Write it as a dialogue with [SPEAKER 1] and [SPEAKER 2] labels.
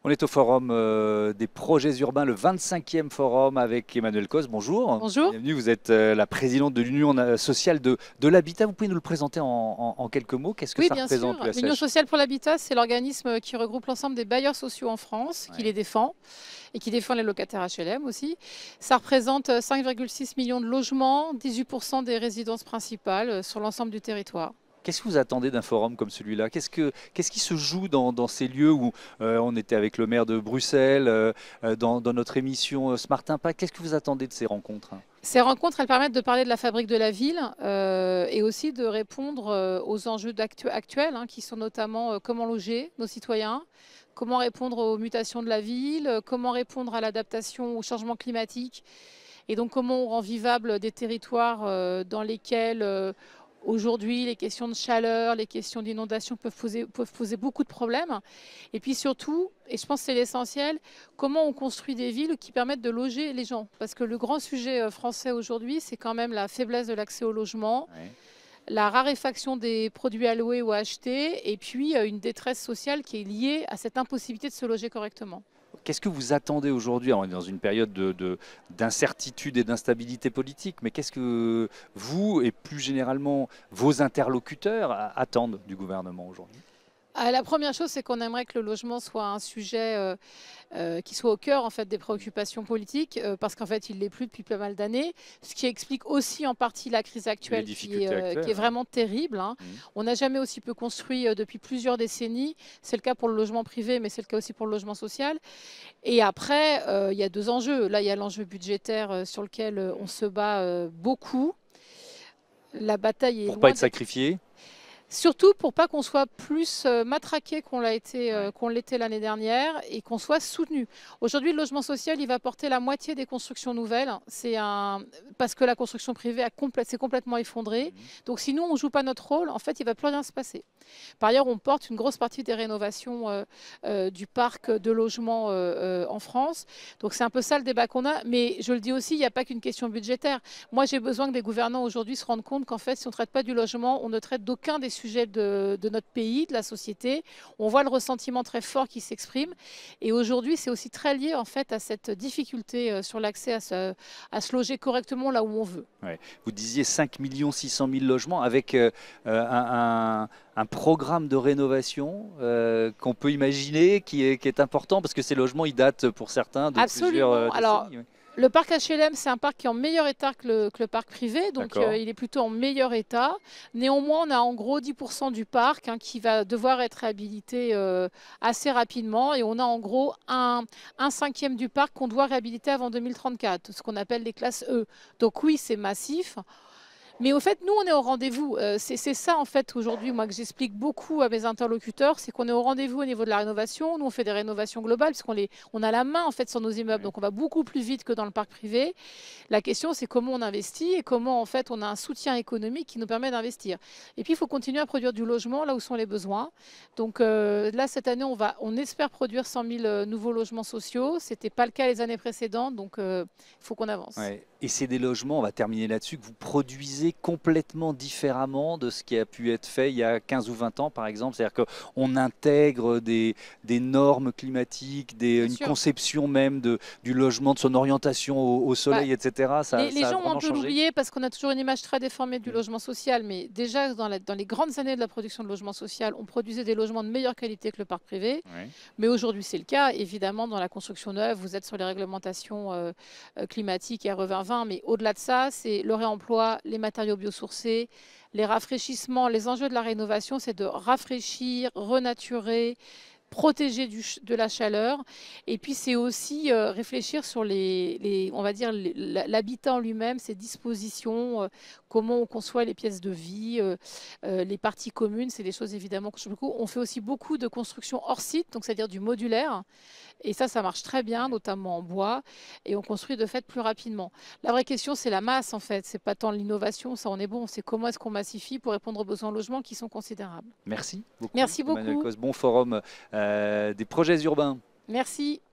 [SPEAKER 1] On est au forum des projets urbains, le 25e forum avec Emmanuelle Cos. Bonjour.
[SPEAKER 2] Bonjour.
[SPEAKER 1] Bienvenue, vous êtes la présidente de l'Union sociale de l'habitat. Vous pouvez nous le présenter en quelques mots? Qu'est-ce que
[SPEAKER 2] Oui,
[SPEAKER 1] ça
[SPEAKER 2] bien sûr.
[SPEAKER 1] représente
[SPEAKER 2] L'Union
[SPEAKER 1] l'USH?
[SPEAKER 2] sociale pour l'habitat, c'est l'organisme qui regroupe l'ensemble des bailleurs sociaux en France, qui les
[SPEAKER 1] Ouais.
[SPEAKER 2] défend et qui défend les locataires HLM aussi. Ça représente 5,6 millions de logements, 18% des résidences principales sur l'ensemble du territoire.
[SPEAKER 1] Qu'est-ce que vous attendez d'un forum comme celui-là? Qu'est-ce qui se joue dans ces lieux où on était avec le maire de Bruxelles, dans notre émission Smart Impact? Qu'est-ce que vous attendez de ces rencontres?
[SPEAKER 2] Ces rencontres, elles permettent de parler de la fabrique de la ville et aussi de répondre aux enjeux actuels, qui sont notamment comment loger nos citoyens, comment répondre aux mutations de la ville, comment répondre à l'adaptation au changement climatique et donc comment on rend vivables des territoires dans lesquels aujourd'hui les questions de chaleur, les questions d'inondation peuvent poser beaucoup de problèmes. Et puis surtout, et je pense que c'est l'essentiel, comment on construit des villes qui permettent de loger les gens. Parce que le grand sujet français aujourd'hui, c'est quand même la faiblesse de l'accès au logement,
[SPEAKER 1] Ouais.
[SPEAKER 2] la raréfaction des produits à louer ou à acheter, et puis une détresse sociale qui est liée à cette impossibilité de se loger correctement.
[SPEAKER 1] Qu'est-ce que vous attendez aujourd'hui? Alors, on est dans une période d'incertitude et d'instabilité politique, mais qu'est-ce que vous et plus généralement vos interlocuteurs attendent du gouvernement aujourd'hui?
[SPEAKER 2] La première chose, c'est qu'on aimerait que le logement soit un sujet qui soit au cœur en fait, des préoccupations politiques, parce qu'en fait, il ne l'est plus depuis pas mal d'années, ce qui explique aussi en partie la crise
[SPEAKER 1] Les
[SPEAKER 2] actuelle
[SPEAKER 1] difficultés
[SPEAKER 2] qui
[SPEAKER 1] actuelles,
[SPEAKER 2] est
[SPEAKER 1] ouais.
[SPEAKER 2] vraiment terrible.
[SPEAKER 1] Mhm.
[SPEAKER 2] On n'a jamais aussi peu construit depuis plusieurs décennies. C'est le cas pour le logement privé, mais c'est le cas aussi pour le logement social. Et après, il y a deux enjeux. Là, il y a l'enjeu budgétaire sur lequel on se bat beaucoup. La bataille est
[SPEAKER 1] Pour pas
[SPEAKER 2] loin
[SPEAKER 1] être
[SPEAKER 2] d'être.
[SPEAKER 1] sacrifié?
[SPEAKER 2] Surtout pour pas qu'on soit plus matraqué
[SPEAKER 1] Ouais.
[SPEAKER 2] qu'on l'était l'année dernière et qu'on soit soutenu. Aujourd'hui, le logement social, il va porter la moitié des constructions nouvelles. Parce que la construction privée s'est complètement effondrée.
[SPEAKER 1] Mhm.
[SPEAKER 2] Donc si nous, on ne joue pas notre rôle, en fait, il ne va plus rien se passer. Par ailleurs, on porte une grosse partie des rénovations du parc de logements en France. Donc c'est un peu ça le débat qu'on a. Mais je le dis aussi, il n'y a pas qu'une question budgétaire. Moi, j'ai besoin que les gouvernants aujourd'hui se rendent compte qu'en fait, si on ne traite pas du logement, on ne traite d'aucun des sujets de notre pays, de la société. On voit le ressentiment très fort qui s'exprime. Et aujourd'hui, c'est aussi très lié en fait à cette difficulté sur l'accès à se loger correctement là où on veut.
[SPEAKER 1] Ouais. Vous disiez 5 600 000 logements avec un programme de rénovation qu'on peut imaginer qui est important parce que ces logements, ils datent pour certains de plusieurs
[SPEAKER 2] Absolument. Alors,
[SPEAKER 1] décennies. Oui.
[SPEAKER 2] le parc HLM, c'est un parc qui est en meilleur état que le parc privé, donc
[SPEAKER 1] D'accord.
[SPEAKER 2] il est plutôt en meilleur état. Néanmoins, on a en gros 10% du parc qui va devoir être réhabilité assez rapidement et on a en gros un cinquième du parc qu'on doit réhabiliter avant 2034, ce qu'on appelle les classes E. Donc oui, c'est massif. Mais au fait, nous, on est au rendez-vous. C'est ça, en fait, aujourd'hui, moi, que j'explique beaucoup à mes interlocuteurs, c'est qu'on est au rendez-vous au niveau de la rénovation. Nous, on fait des rénovations globales, parce on a la main, en fait, sur nos immeubles.
[SPEAKER 1] Ouais.
[SPEAKER 2] Donc, on va beaucoup plus vite que dans le parc privé. La question, c'est comment on investit et comment, en fait, on a un soutien économique qui nous permet d'investir. Et puis, il faut continuer à produire du logement là où sont les besoins. Donc, là, cette année, on espère produire 100 000 nouveaux logements sociaux. Ce n'était pas le cas les années précédentes, donc il faut qu'on avance.
[SPEAKER 1] Ouais. Et c'est des logements, on va terminer là-dessus, que vous produisez complètement différemment de ce qui a pu être fait il y a 15 ou 20 ans, par exemple. C'est-à-dire qu'on intègre des normes climatiques,
[SPEAKER 2] Bien
[SPEAKER 1] une
[SPEAKER 2] sûr.
[SPEAKER 1] conception même du logement, de son orientation au
[SPEAKER 2] Bah,
[SPEAKER 1] soleil, etc. Ça,
[SPEAKER 2] les
[SPEAKER 1] ça a
[SPEAKER 2] gens ont un
[SPEAKER 1] vraiment
[SPEAKER 2] peu
[SPEAKER 1] changé.
[SPEAKER 2] l'oublié parce qu'on a toujours une image très déformée du
[SPEAKER 1] Mm.
[SPEAKER 2] logement social, mais déjà dans les grandes années de la production de logement social, on produisait des logements de meilleure qualité que le parc privé.
[SPEAKER 1] Ouais.
[SPEAKER 2] Mais aujourd'hui, c'est le cas. Évidemment, dans la construction neuve, vous êtes sur les réglementations climatiques RE 2020, mais au-delà de ça, c'est le réemploi, les matériaux biosourcés, les rafraîchissements. Les enjeux de la rénovation, c'est de rafraîchir, renaturer, protéger de la chaleur. Et puis, c'est aussi réfléchir sur on va dire, l'habitat en lui-même, ses dispositions, comment on conçoit les pièces de vie, les parties communes. C'est des choses évidemment que je beaucoup. On fait aussi beaucoup de construction hors site, donc c'est-à-dire du modulaire. Et ça marche très bien,
[SPEAKER 1] Ouais.
[SPEAKER 2] notamment en bois. Et on construit de fait plus rapidement. La vraie question, c'est la masse, en fait. C'est pas tant l'innovation, ça on est bon. C'est comment est-ce qu'on massifie pour répondre aux besoins en logement qui sont considérables.
[SPEAKER 1] Merci beaucoup,
[SPEAKER 2] Merci
[SPEAKER 1] Emmanuel
[SPEAKER 2] beaucoup.
[SPEAKER 1] Cos. Bon forum des projets urbains.
[SPEAKER 2] Merci.